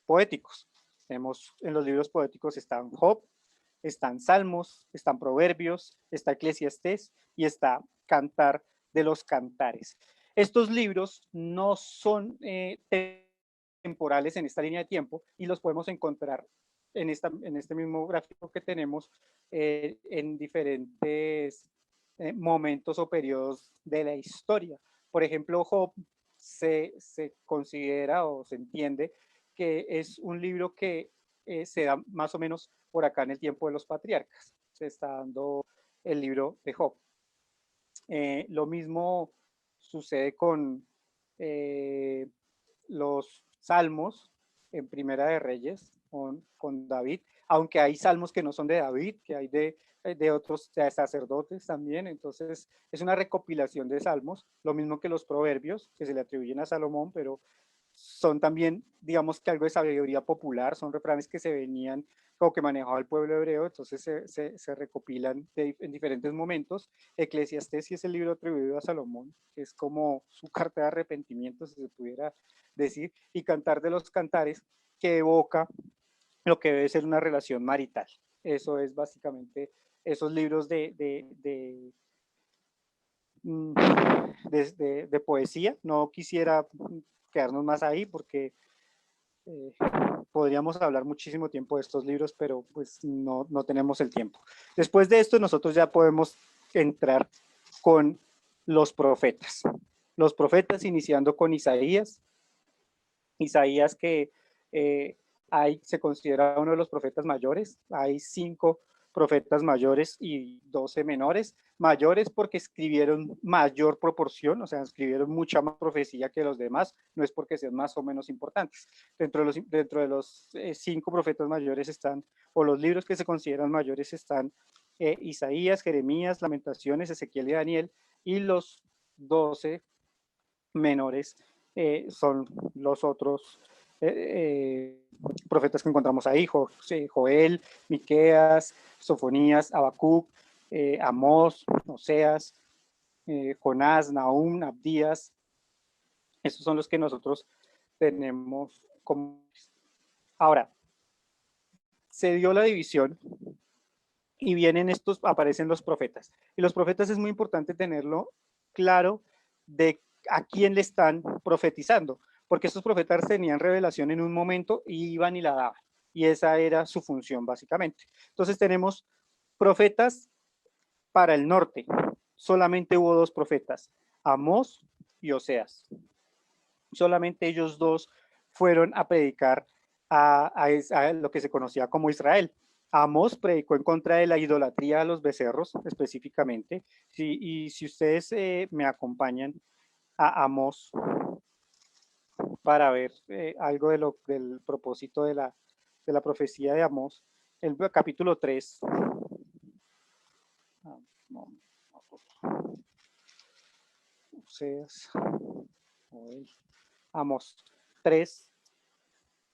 poéticos. Tenemos, en los libros poéticos están Job, están Salmos, están Proverbios, está Eclesiastés y está Cantar de los Cantares. Estos libros no son temporales en esta línea de tiempo, y los podemos encontrar en este mismo gráfico que tenemos en diferentes momentos o periodos de la historia. Por ejemplo, Job se considera o se entiende que es un libro que se da más o menos por acá en el tiempo de los patriarcas. Se está dando el libro de Job. Lo mismo sucede con los salmos en Primera de Reyes con David, aunque hay salmos que no son de David, que hay de otros sacerdotes también. Entonces es una recopilación de salmos, lo mismo que los proverbios que se le atribuyen a Salomón, pero son también, digamos que algo de sabiduría popular, son refranes que se venían como que manejaba el pueblo hebreo, entonces se recopilan en diferentes momentos. Eclesiastés sí es el libro atribuido a Salomón, que es como su carta de arrepentimiento, si se pudiera decir, y Cantar de los Cantares, que evoca lo que debe ser una relación marital. Eso es básicamente esos libros de poesía. No quisiera quedarnos más ahí porque podríamos hablar muchísimo tiempo de estos libros, pero pues no tenemos el tiempo. Después de esto, nosotros ya podemos entrar con los profetas. Los profetas, iniciando con Isaías. Isaías que se considera uno de los profetas mayores. Hay 5 profetas mayores y 12 menores. Mayores porque escribieron mayor proporción, o sea, escribieron mucha más profecía que los demás, no es porque sean más o menos importantes. Dentro de los 5 profetas mayores están, o los libros que se consideran mayores están Isaías, Jeremías, Lamentaciones, Ezequiel y Daniel, y los 12 menores son los otros profetas que encontramos ahí: Joel, Miqueas, Sofonías, Habacuc, Amós, Oseas, Jonás, Nahum, Abdías. Estos son los que nosotros tenemos como. Ahora, se dio la división y vienen estos, aparecen los profetas. Y los profetas es muy importante tenerlo claro de a quién le están profetizando, porque estos profetas tenían revelación en un momento y iban y la daban. Y esa era su función básicamente. Entonces tenemos profetas para el norte. Solamente hubo dos profetas, Amós y Oseas. Solamente ellos dos fueron a predicar a lo que se conocía como Israel. Amós predicó en contra de la idolatría a los becerros, específicamente. Y si ustedes me acompañan a Amós para ver algo del propósito de la profecía de Amós, el capítulo 3. No, Oseas, Amós 3,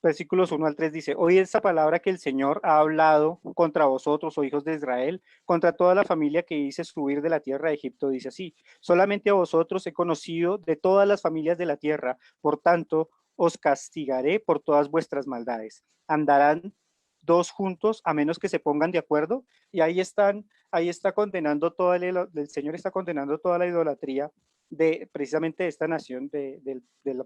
versículos 1 al 3 dice, oí esta palabra que el Señor ha hablado contra vosotros, oh hijos de Israel, contra toda la familia que hice subir de la tierra de Egipto, dice así, solamente a vosotros he conocido de todas las familias de la tierra, por tanto, os castigaré por todas vuestras maldades. Andarán dos juntos a menos que se pongan de acuerdo, y ahí está condenando toda el Señor está condenando toda la idolatría de precisamente de esta nación, del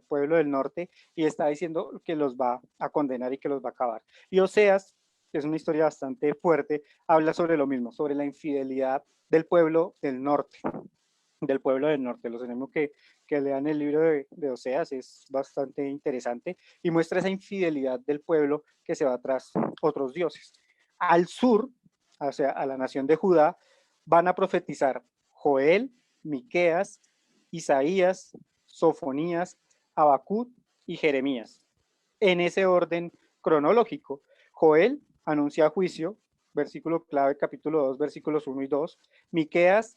pueblo del norte, y está diciendo que los va a condenar y que los va a acabar. Y Oseas, que es una historia bastante fuerte, habla sobre lo mismo, sobre la infidelidad del pueblo del norte, del pueblo del norte. Los tenemos que lean el libro de Oseas, es bastante interesante y muestra esa infidelidad del pueblo que se va tras otros dioses. Al sur, o sea, a la nación de Judá, van a profetizar Joel, Miqueas, Isaías, Sofonías, Habacuc y Jeremías. En ese orden cronológico, Joel anuncia juicio, versículo clave, capítulo 2, versículos 1 y 2. Miqueas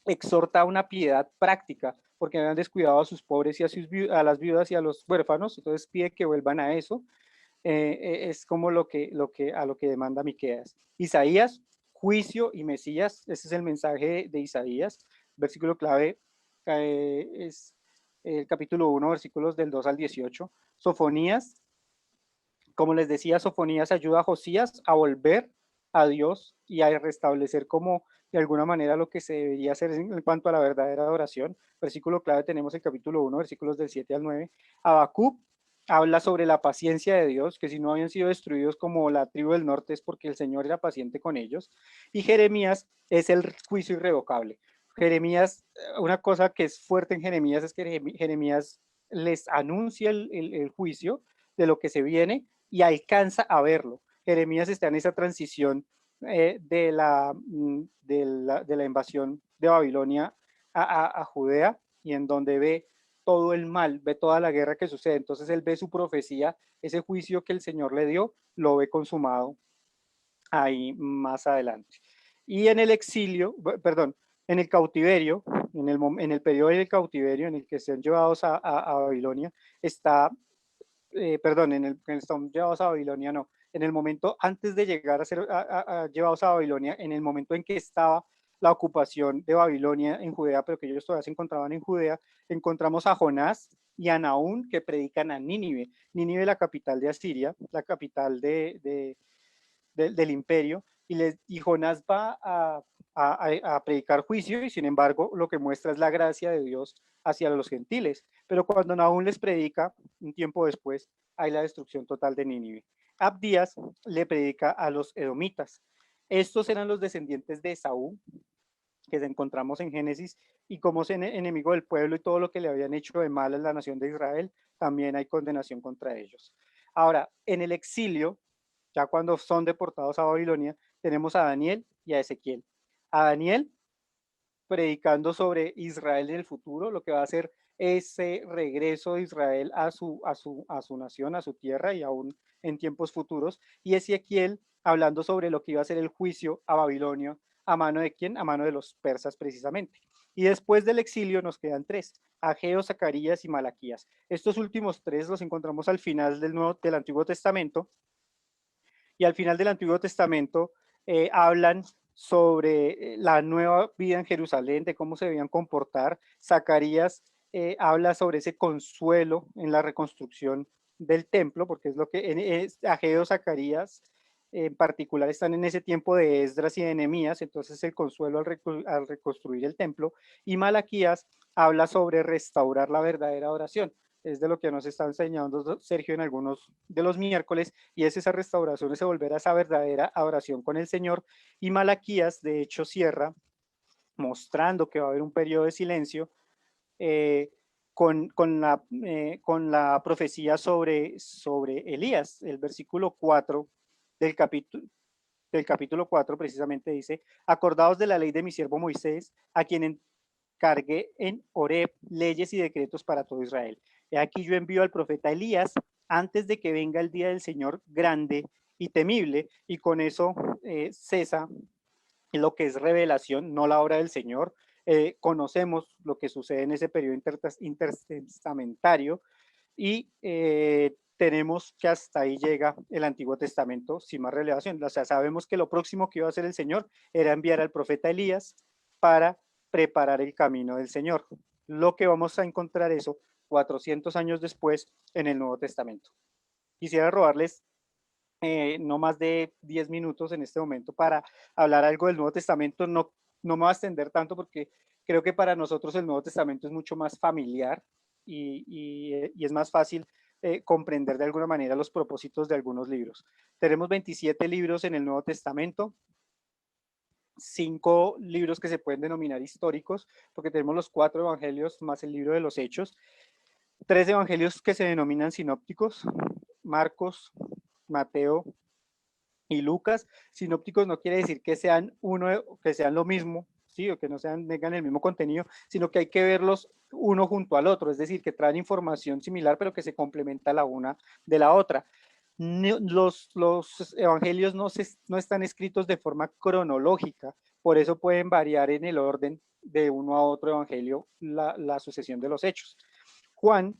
exhorta a una piedad práctica, porque habían descuidado a sus pobres y a las viudas y a los huérfanos, entonces pide que vuelvan a eso. Es como a lo que demanda Miqueas. Isaías, juicio y Mesías, ese es el mensaje de Isaías, versículo clave es el capítulo 1, versículos del 2 al 18. Sofonías, como les decía, Sofonías ayuda a Josías a volver a Dios y a restablecer como de alguna manera lo que se debería hacer en cuanto a la verdadera adoración. Versículo clave tenemos el capítulo 1, versículos del 7 al 9. Habacuc habla sobre la paciencia de Dios, que si no habían sido destruidos como la tribu del norte es porque el Señor era paciente con ellos. Y Jeremías es el juicio irrevocable. Jeremías, una cosa que es fuerte en Jeremías es que Jeremías les anuncia el juicio de lo que se viene y alcanza a verlo. Jeremías está en esa transición de la invasión de Babilonia a Judea y en donde ve todo el mal, ve toda la guerra que sucede. Entonces él ve su profecía, ese juicio que el Señor le dio, lo ve consumado ahí más adelante. Y en el exilio, perdón, en el cautiverio, en el periodo del cautiverio en el que sean llevados a Babilonia, está perdón, en el que están llevados a Babilonia, no, en el momento antes de llegar a ser llevados a Babilonia, en el momento en que estaba la ocupación de Babilonia en Judea, pero que ellos todavía se encontraban en Judea, encontramos a Jonás y a Nahum que predican a Nínive. Nínive, la capital de Asiria, la capital del imperio, y Jonás va a predicar juicio y sin embargo lo que muestra es la gracia de Dios hacia los gentiles. Pero cuando Nahum les predica, un tiempo después, hay la destrucción total de Nínive. Abdías le predica a los edomitas. Estos eran los descendientes de Esaú, que encontramos en Génesis, y como es enemigo del pueblo y todo lo que le habían hecho de mal a la nación de Israel, también hay condenación contra ellos. Ahora, en el exilio, ya cuando son deportados a Babilonia, tenemos a Daniel y a Ezequiel. A Daniel predicando sobre Israel en el futuro, lo que va a hacer ese regreso de Israel a su nación, a su tierra y aún en tiempos futuros. Y Ezequiel hablando sobre lo que iba a ser el juicio a Babilonia, a mano de quién, a mano de los persas precisamente. Y después del exilio nos quedan tres, Ageo, Zacarías y Malaquías. Estos últimos tres los encontramos al final del Antiguo Testamento, y al final del Antiguo Testamento hablan sobre la nueva vida en Jerusalén, de cómo se debían comportar. Zacarías habla sobre ese consuelo en la reconstrucción del templo, porque es lo que Ageo, Zacarías en particular están en ese tiempo de Esdras y de Nehemías, entonces el consuelo al reconstruir el templo, y Malaquías habla sobre restaurar la verdadera oración. Es de lo que nos está enseñando Sergio en algunos de los miércoles, y es esa restauración, ese volver a esa verdadera adoración con el Señor. Y Malaquías, de hecho, cierra mostrando que va a haber un periodo de silencio, eh, con la profecía sobre Elías. El versículo 4 del capítulo 4 precisamente dice: acordaos de la ley de mi siervo Moisés, a quien encargué en Horeb leyes y decretos para todo Israel. He aquí yo envío al profeta Elías antes de que venga el día del Señor grande y temible, y con eso cesa lo que es revelación, no la obra del Señor. Conocemos lo que sucede en ese periodo intertestamentario, y tenemos que hasta ahí llega el Antiguo Testamento sin más revelación. O sea, sabemos que lo próximo que iba a hacer el Señor era enviar al profeta Elías para preparar el camino del Señor. Lo que vamos a encontrar eso 400 años después en el Nuevo Testamento. Quisiera robarles no más de 10 minutos en este momento para hablar algo del Nuevo Testamento. No me voy a extender tanto porque creo que para nosotros el Nuevo Testamento es mucho más familiar, y es más fácil comprender de alguna manera los propósitos de algunos libros. Tenemos 27 libros en el Nuevo Testamento, 5 libros que se pueden denominar históricos, porque tenemos los 4 evangelios más el libro de los Hechos, 3 evangelios que se denominan sinópticos: Marcos, Mateo y Lucas. Sinópticos no quiere decir que sean que sean lo mismo, sí, o que no tengan el mismo contenido, sino que hay que verlos uno junto al otro, es decir, que traen información similar, pero que se complementa la una de la otra. Los evangelios no están escritos de forma cronológica, por eso pueden variar en el orden de uno a otro evangelio la sucesión de los hechos. Juan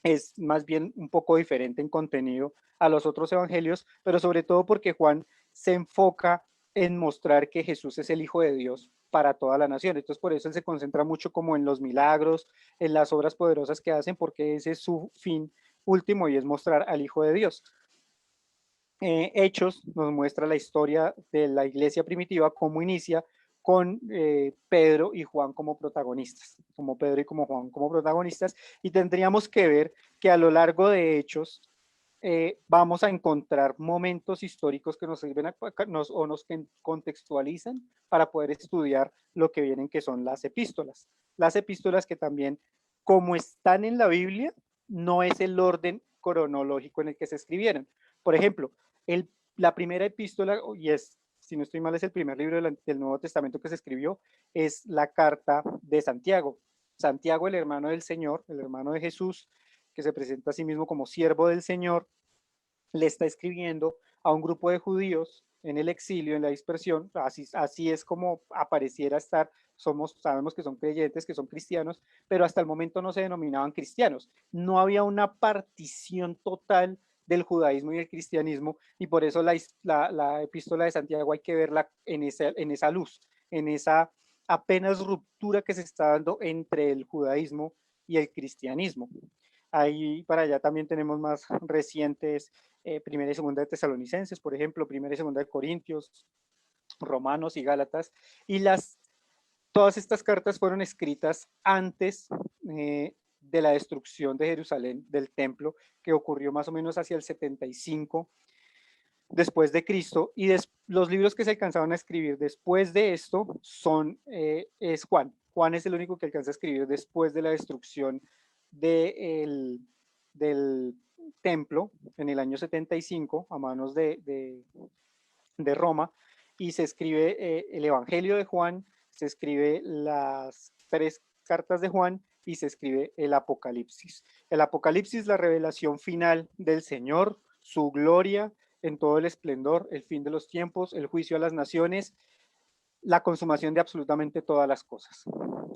es más bien un poco diferente en contenido a los otros evangelios, pero sobre todo porque Juan se enfoca en mostrar que Jesús es el Hijo de Dios para toda la nación. Entonces, por eso él se concentra mucho como en los milagros, en las obras poderosas que hacen, porque ese es su fin último, y es mostrar al Hijo de Dios. Hechos nos muestra la historia de la iglesia primitiva, cómo inicia con Pedro y Juan como protagonistas, como Pedro y como Juan como protagonistas, y tendríamos que ver que a lo largo de Hechos vamos a encontrar momentos históricos que nos sirven o nos contextualizan para poder estudiar lo que vienen, que son las epístolas. Las epístolas que también, como están en la Biblia, no es el orden cronológico en el que se escribieron. Por ejemplo, la primera epístola, y si no estoy mal, es el primer libro del Nuevo Testamento que se escribió, es la carta de Santiago. Santiago, el hermano del Señor, el hermano de Jesús, que se presenta a sí mismo como siervo del Señor, le está escribiendo a un grupo de judíos en el exilio, en la dispersión. Así es como apareciera estar. Sabemos que son creyentes, que son cristianos, pero hasta el momento no se denominaban cristianos. No había una partición total del judaísmo y el cristianismo, y por eso la epístola de Santiago hay que verla en esa luz, en esa apenas ruptura que se está dando entre el judaísmo y el cristianismo. Ahí para allá también tenemos más recientes, primera y segunda de Tesalonicenses, por ejemplo, primera y segunda de Corintios, Romanos y Gálatas, y todas estas cartas fueron escritas antes de la destrucción de Jerusalén, del templo, que ocurrió más o menos hacia el 75 después de Cristo, y los libros que se alcanzaron a escribir después de esto es Juan. Juan es el único que alcanza a escribir después de la destrucción del templo en el año 75 a manos de Roma, y se escribe el Evangelio de Juan, se escribe las 3 cartas de Juan, y se escribe el Apocalipsis. El Apocalipsis, la revelación final del Señor, su gloria en todo el esplendor, el fin de los tiempos, el juicio a las naciones, la consumación de absolutamente todas las cosas.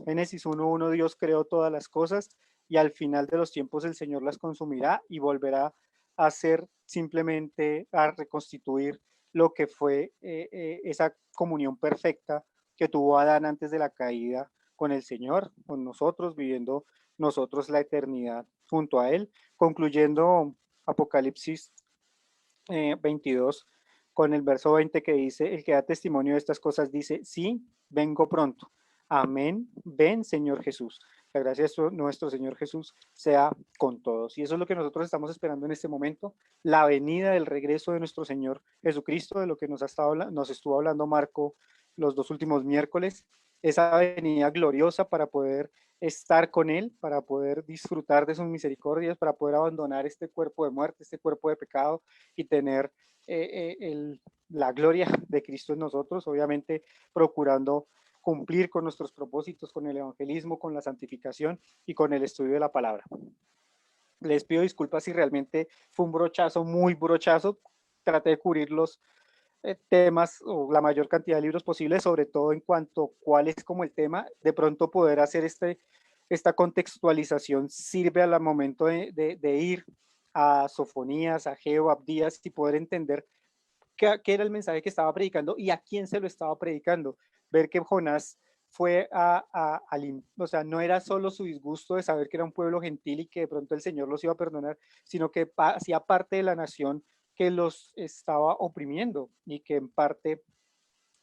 Génesis 1:1, Dios creó todas las cosas, y al final de los tiempos el Señor las consumirá y volverá a hacer, simplemente a reconstituir lo que fue esa comunión perfecta que tuvo Adán antes de la caída con el Señor, con nosotros, viviendo nosotros la eternidad junto a Él, concluyendo Apocalipsis 22 con el verso 20 que dice, el que da testimonio de estas cosas dice, sí, vengo pronto. Amén, ven Señor Jesús. La gracia de nuestro Señor Jesús sea con todos. Y eso es lo que nosotros estamos esperando en este momento, la venida del regreso de nuestro Señor Jesucristo, de lo que nos estuvo hablando Marco los 2 últimos miércoles, esa venida gloriosa para poder estar con Él, para poder disfrutar de sus misericordias, para poder abandonar este cuerpo de muerte, este cuerpo de pecado y tener la gloria de Cristo en nosotros, obviamente procurando cumplir con nuestros propósitos, con el evangelismo, con la santificación y con el estudio de la palabra. Les pido disculpas si realmente fue un brochazo, muy brochazo. Traté de cubrir los temas o la mayor cantidad de libros posibles, sobre todo en cuanto a cuál es como el tema. De pronto poder hacer esta contextualización sirve al momento de ir a Sofonías, a Geo, a Abdías y poder entender qué era el mensaje que estaba predicando y a quién se lo estaba predicando. Ver que Jonás fue o sea, no era solo su disgusto de saber que era un pueblo gentil y que de pronto el Señor los iba a perdonar, sino que hacía parte de la nación que los estaba oprimiendo y que en parte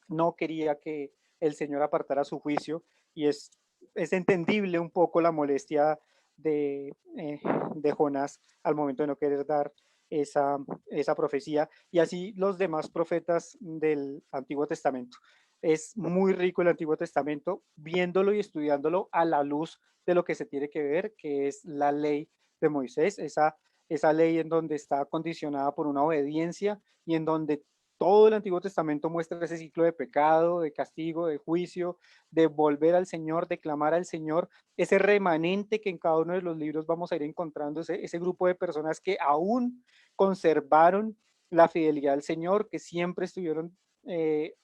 no quería que el Señor apartara su juicio, y es entendible un poco la molestia de, eh, de Jonás al momento de no querer dar esa profecía, y así los demás profetas del Antiguo Testamento. Es muy rico el Antiguo Testamento, viéndolo y estudiándolo a la luz de lo que se tiene que ver, que es la ley de Moisés, esa ley en donde está condicionada por una obediencia y en donde todo el Antiguo Testamento muestra ese ciclo de pecado, de castigo, de juicio, de volver al Señor, de clamar al Señor, ese remanente que en cada uno de los libros vamos a ir encontrando, ese grupo de personas que aún conservaron la fidelidad al Señor, que siempre estuvieron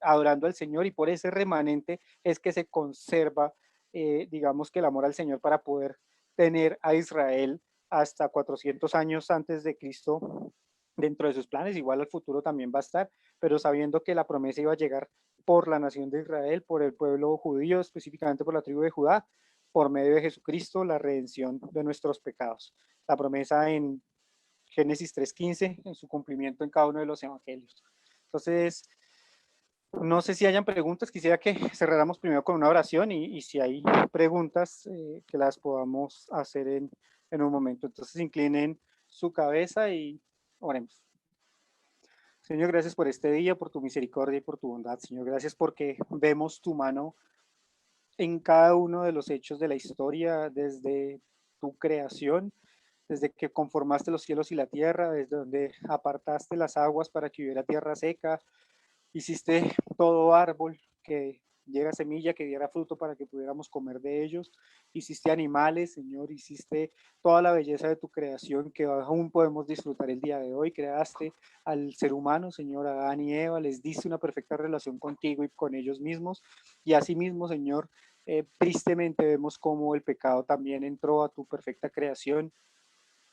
adorando al Señor, y por ese remanente es que se conserva, digamos que el amor al Señor para poder tener a Israel hasta 400 años antes de Cristo dentro de sus planes. Igual al futuro también va a estar, pero sabiendo que la promesa iba a llegar por la nación de Israel, por el pueblo judío, específicamente por la tribu de Judá, por medio de Jesucristo, la redención de nuestros pecados. La promesa en Génesis 3:15, en su cumplimiento en cada uno de los evangelios. Entonces, no sé si hayan preguntas, quisiera que cerráramos primero con una oración y si hay preguntas, que las podamos hacer en un momento. Entonces, inclinen su cabeza y oremos. Señor, gracias por este día, por tu misericordia y por tu bondad. Señor, gracias porque vemos tu mano en cada uno de los hechos de la historia, desde tu creación, desde que conformaste los cielos y la tierra, desde donde apartaste las aguas para que hubiera tierra seca, hiciste todo árbol que diera semilla, que diera fruto para que pudiéramos comer de ellos. Hiciste animales, Señor, hiciste toda la belleza de tu creación que aún podemos disfrutar el día de hoy. Creaste al ser humano, Señor, a Adán y Eva, les diste una perfecta relación contigo y con ellos mismos. Y asimismo, Señor, tristemente vemos cómo el pecado también entró a tu perfecta creación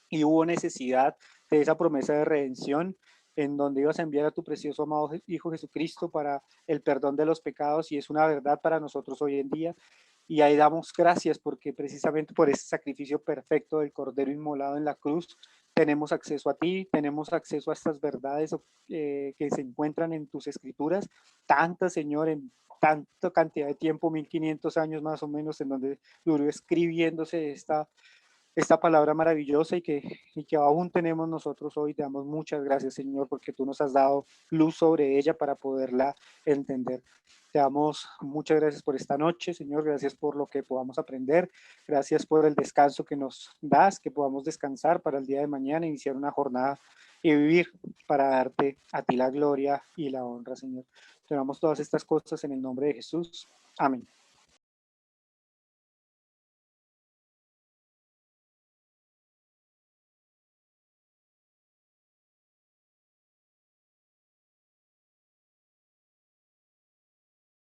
y hubo necesidad de esa promesa de redención en donde ibas a enviar a tu precioso amado Hijo Jesucristo para el perdón de los pecados, y es una verdad para nosotros hoy en día. Y ahí damos gracias porque precisamente por ese sacrificio perfecto del Cordero inmolado en la cruz, tenemos acceso a ti, tenemos acceso a estas verdades que se encuentran en tus escrituras, tantas, Señor, en tanta cantidad de tiempo, 1500 años más o menos, en donde duró escribiéndose esta palabra maravillosa y que aún tenemos nosotros hoy. Te damos muchas gracias, Señor, porque tú nos has dado luz sobre ella para poderla entender. Te damos muchas gracias por esta noche, Señor. Gracias por lo que podamos aprender. Gracias por el descanso que nos das, que podamos descansar para el día de mañana, iniciar una jornada y vivir para darte a ti la gloria y la honra, Señor. Te damos todas estas cosas en el nombre de Jesús. Amén.